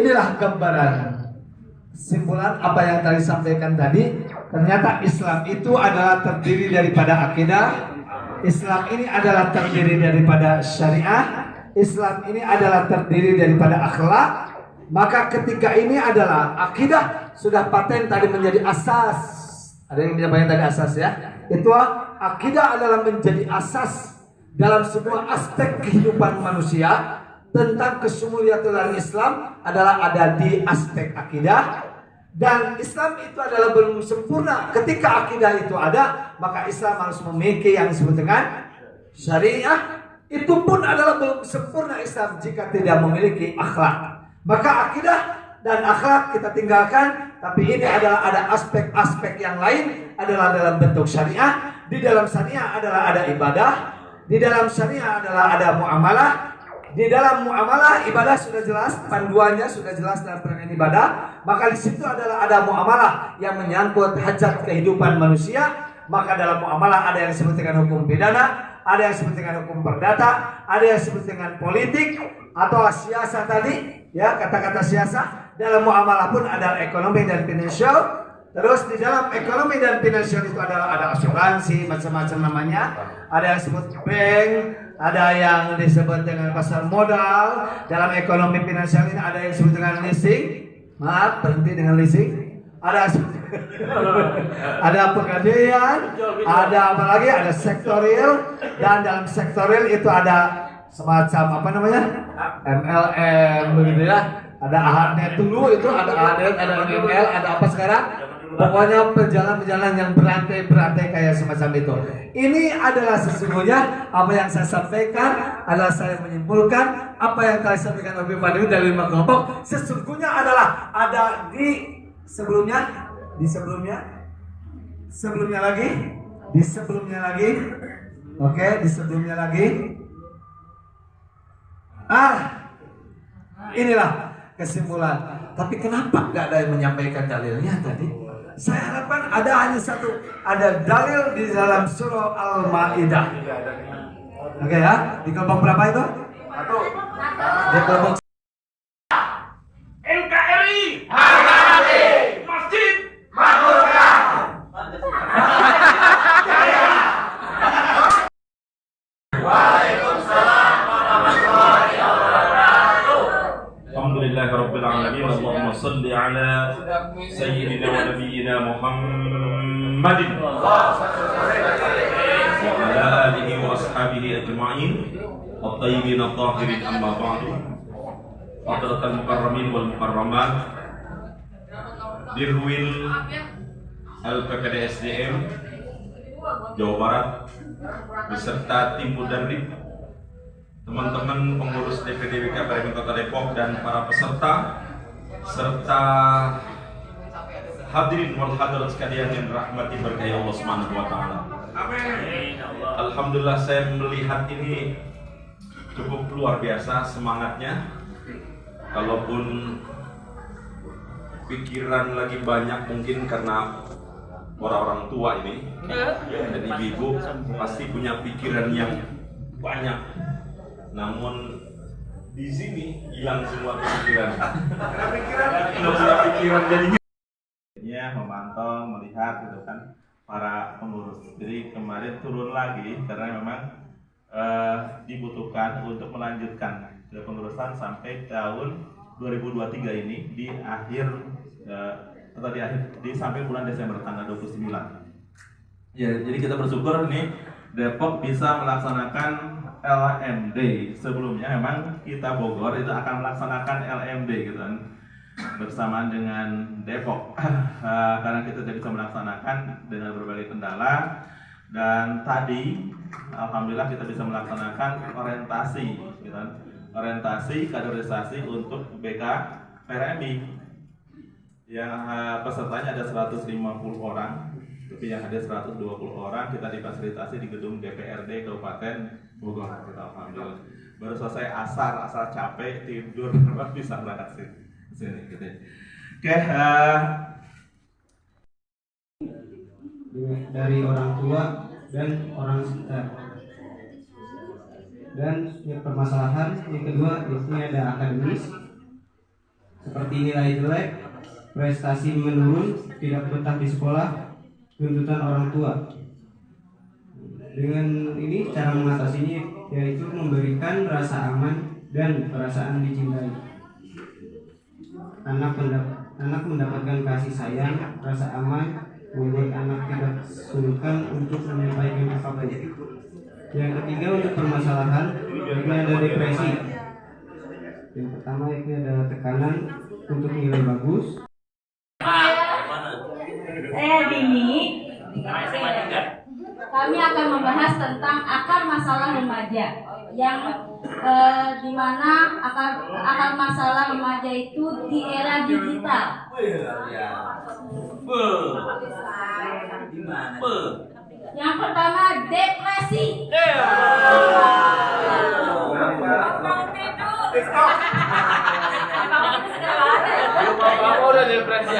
inilah gambaran simpulan apa yang tadi sampaikan tadi. Ternyata Islam itu adalah terdiri daripada akidah. Islam ini adalah terdiri daripada syariah. Islam ini adalah terdiri daripada akhlak. Maka ketika ini adalah akidah sudah paten tadi menjadi asas. Ada yang menyampaikan tadi asas ya. Itu akidah adalah menjadi asas dalam sebuah aspek kehidupan manusia. Tentang kesemuliaan Islam adalah ada di aspek akidah. Dan Islam itu adalah belum sempurna. Ketika akidah itu ada, maka Islam harus memiliki yang disebut dengan syariah. Itu pun adalah belum sempurna Islam jika tidak memiliki akhlak. Maka akidah dan akhlak kita tinggalkan. Tapi ini adalah ada aspek-aspek yang lain adalah dalam bentuk syariah. Di dalam syariah adalah ada ibadah. Di dalam syariah adalah ada muamalah. Di dalam muamalah ibadah sudah jelas, panduannya sudah jelas dalam perkara ibadah. Maka di situ adalah ada muamalah yang menyangkut hajat kehidupan manusia. Maka dalam muamalah ada yang disebut dengan hukum pidana, ada yang disebut dengan hukum perdata, ada yang disebut dengan politik atau siasat tadi, ya kata-kata siasat. Dalam muamalah pun ada ekonomi dan finansial. Terus di dalam ekonomi dan finansial itu adalah ada asuransi macam-macam namanya. Ada yang disebut bank, ada yang disebut dengan pasar modal. Dalam ekonomi finansial ini ada yang disebut dengan leasing. Maaf, berhenti dengan leasing. Ada ada pegadaian, ada apa lagi? Ada sektor real, dan dalam sektor real itu ada semacam apa namanya? MLM begitu ya. Ada AHNet dulu itu ada AHNet, ada ML, ada apa sekarang? Pokoknya perjalanan-perjalanan yang berantai-berantai kayak semacam itu. Ini adalah sesungguhnya apa yang saya sampaikan adalah saya menyimpulkan apa yang kalian sampaikan oleh Pak Dewi dari 5 kelompok sesungguhnya adalah ada di sebelumnya lagi. Oke, di sebelumnya lagi. Inilah kesimpulan. Tapi kenapa nggak ada yang menyampaikan dalilnya tadi? Saya harapkan ada hanya satu, ada dalil di dalam surah Al-Maidah. Oke ya, di kelompok berapa itu? Satu. Di kelompok NKRI harga mati, masjid merdeka. Waalaikumsalam warahmatullahi wabarakatuh. Alhamdulillahirabbil alamin. Allahumma shalli ala sayyidina wa nabiyyina Muhammadin wa ala alihi wa ashabihi ajma'in at-tayyibin at-tahirin, amma ba'du. Hadratul mukarramin wal mukarramat, Dirwil Al-PPD SDM Jawa Barat beserta tim mudarrib, teman-teman pengurus DPD KPRM Kota Depok dan para peserta, serta hadirin wal hadirat sekalian yang dirahmati berkah Allah Subhanahu wa taala. Amin. Alhamdulillah, saya melihat ini cukup luar biasa semangatnya. Kalaupun pikiran lagi banyak mungkin karena orang-orang tua ini dan ibu-ibu pasti punya pikiran yang banyak. Namun di sini hilang semua pikiran. Pikiran jadinya. Memantau, melihat gitu kan para pengurus. Jadi kemarin turun lagi karena memang dibutuhkan untuk melanjutkan kepengurusan sampai tahun 2023 ini di akhir sampai bulan Desember tanggal 29. Ya, jadi kita bersyukur nih Depok bisa melaksanakan LMD. Sebelumnya memang kita Bogor itu akan melaksanakan LMD gitu kan bersamaan dengan Depok. Karena kita tidak bisa melaksanakan dengan berbagai kendala, dan tadi alhamdulillah kita bisa melaksanakan orientasi gitu kan. Orientasi kaderisasi untuk BK PRMI yang pesertanya ada 150 orang, tapi yang ada 120 orang kita difasilitasi di gedung DPRD Kabupaten Bogor. Kita alhamdulillah baru selesai asar capek tidur bisa berangkat sini gitu. Oke, dari orang tua dan orang sekitar. Dan permasalahan yang kedua ini ada akademis seperti seperti nilai jelek, prestasi menurun, tidak betah di sekolah, tuntutan orang tua. Dengan ini cara mengatasinya yaitu memberikan rasa aman dan perasaan dicintai. Anak mendapatkan kasih sayang, rasa aman, membuat anak tidak sungkan untuk menyampaikan apapun. Yang ketiga untuk permasalahan, ini ada depresi. Yang pertama ini adalah tekanan untuk nilai bagus. Saya Dini. Kami akan membahas tentang akar masalah remaja yang dimana akar masalah remaja itu di era digital. Yang pertama depresi. Udah depresi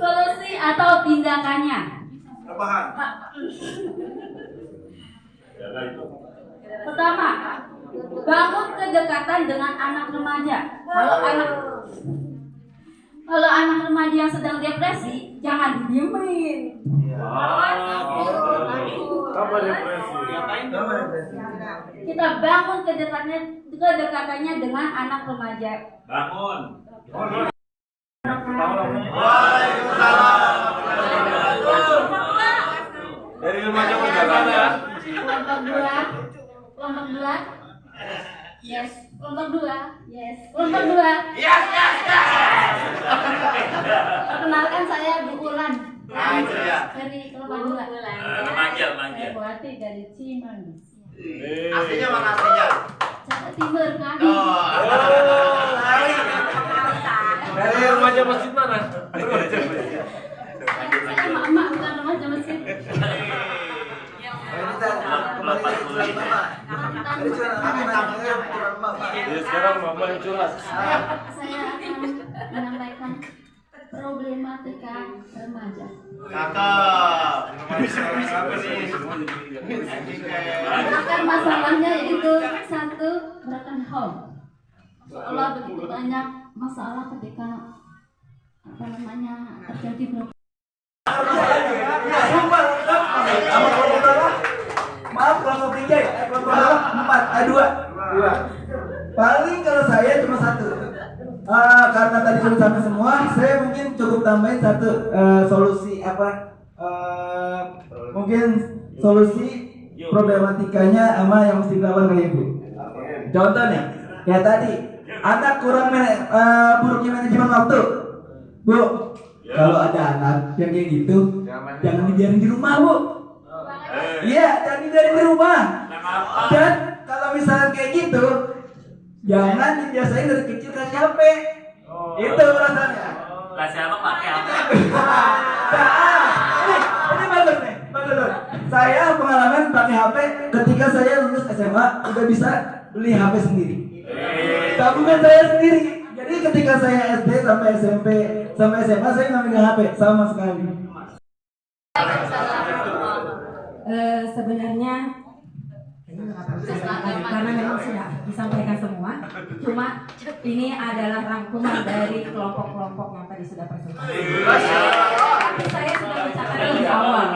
Solusi atau tindakannya. Pertama, bangun kedekatan dengan anak remaja. Kalau anak remaja yang sedang depresi, jangan didiemin. Kita bangun kedekatannya dengan anak remaja. Bangun. Dari remaja menjaga ya. Kelompok dua. Yes. Kelompok dua. Yes. Kelompok dua. Yes. Perkenalkan saya Bu Ulan. Ya. Dari kelompok dua. Remaja. Saya Buati dari Cimanggis. Aslinya mana aslinya? Jawa Timur kan? Dari remaja masjid mana? Saya emak bukan remaja masjid. Sekarang mama yang curhat. Saya akan menyampaikan problematika remaja. Akar masalahnya yaitu satu, broken home. Seolah begitu banyak masalah ketika terjadi broken. Maaf kelompok 3, kelompok 4, 2. Paling kalau saya cuma satu. Karena tadi sudah sampai semua, saya mungkin cukup tambahin satu solusi mungkin solusi problematikanya sama yang mesti dilakukan oleh ibu. Contohnya, kayak tadi, anak kurang buruknya manajemen waktu. Bu, kalau ada anak yang kayak gitu, jangan dibiarin di rumah, Bu. Iya, jangan dibiarin di rumah. Dan kalau misalnya kayak gitu, jangan dibiasain dari kecil kasih HP. Itu rasanya. Kasih apa pakai apa? Ini bagus nih, bagus. Saya pengalaman pakai HP ketika saya lulus SMA udah bisa beli HP sendiri. Tabungan saya sendiri. Jadi ketika saya SD sampai SMP sampai SMA saya nggak megang HP sama sekali. Sebenarnya karena memang sudah disampaikan semua, cuma ini adalah rangkuman dari kelompok-kelompok yang tadi sudah presentasi. Tapi saya sudah bacakan lebih awal.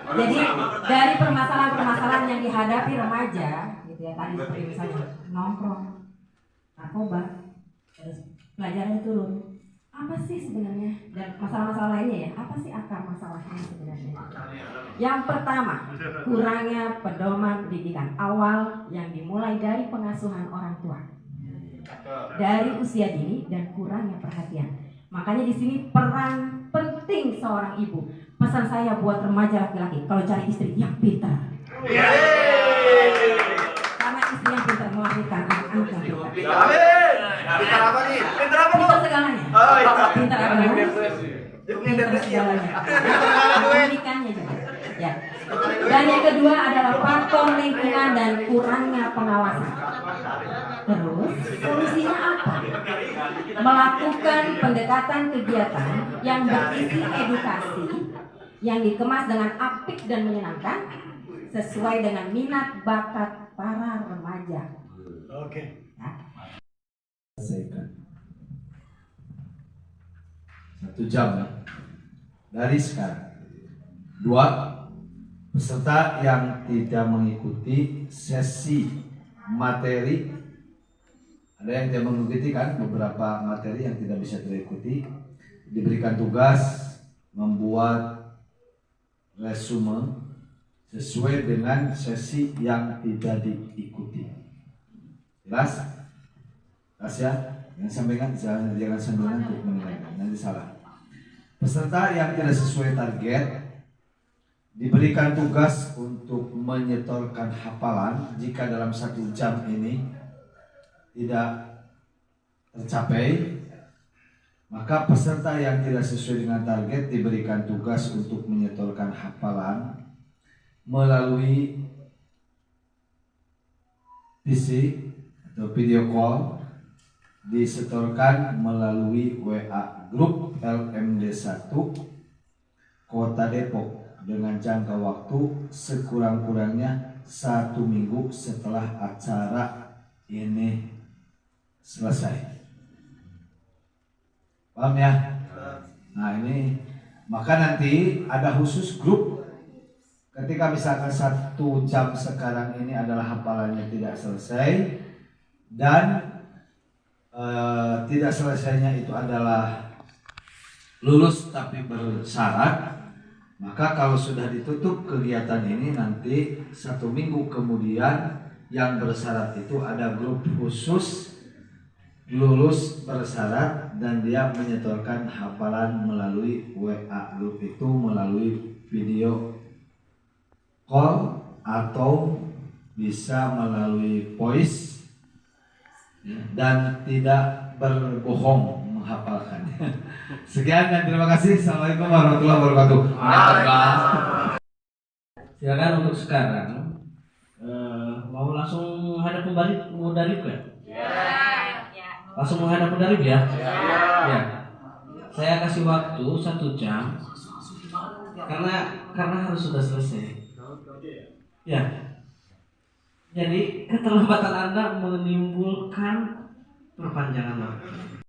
Jadi dari permasalahan-permasalahan yang dihadapi remaja, gitu ya, tadi seperti misalnya nongkrong, narkoba, terus pelajaran turun. Apa sih sebenarnya dan masalah-masalah lainnya ya? Apa sih akar masalahnya sebenarnya? Yang pertama, kurangnya pedoman pendidikan awal yang dimulai dari pengasuhan orang tua dari usia dini dan kurangnya perhatian. Makanya di sini peran penting seorang ibu. Pesan saya buat remaja laki-laki, kalau cari istri yang pintar. Karena istri yang pintar melahirkan anak-anak yang pintar. Pintar apa nih? Pintar apa, Bu? Pintar segalanya. Pintar apa namanya? Pintar segalanya. Pendidikannya juga. Ya. Dan yang kedua adalah faktor lingkungan dan kurangnya pengawasan. Terus solusinya apa? Melakukan pendekatan kegiatan yang berisi edukasi yang dikemas dengan apik dan menyenangkan sesuai dengan minat bakat para jam dari sekarang. 2. Peserta yang tidak mengikuti sesi materi, ada yang tidak mengikuti kan beberapa materi yang tidak bisa diikuti, diberikan tugas membuat resume sesuai dengan sesi yang tidak diikuti. Jelas? Jelas ya? Yang sampaikan jangan sambil untuk menilaikan, nanti salah. Peserta yang tidak sesuai target diberikan tugas untuk menyetorkan hafalan. Jika dalam 1 jam ini tidak tercapai, maka peserta yang tidak sesuai dengan target diberikan tugas untuk menyetorkan hafalan melalui PC atau video call, disetorkan melalui WA grup LMD1 Kota Depok dengan jangka waktu sekurang-kurangnya 1 minggu setelah acara ini selesai. Paham ya? Nah ini, maka nanti ada khusus grup. Ketika misalkan 1 jam sekarang ini adalah hafalannya tidak selesai dan tidak selesainya itu adalah lulus tapi bersyarat, maka kalau sudah ditutup kegiatan ini nanti 1 minggu kemudian yang bersyarat itu ada grup khusus lulus bersyarat dan dia menyetorkan hafalan melalui WA grup itu melalui video call atau bisa melalui voice dan tidak berbohong menghafalkan. Sekian dan terima kasih. Assalamualaikum warahmatullahi wabarakatuh. Silakan untuk sekarang mau langsung menghadap kembali mudarib kan? Langsung menghadap mudarib ya? Ya. Saya kasih waktu 1 jam karena harus sudah selesai. Ya. Jadi keterlambatan Anda menimbulkan perpanjangan waktu.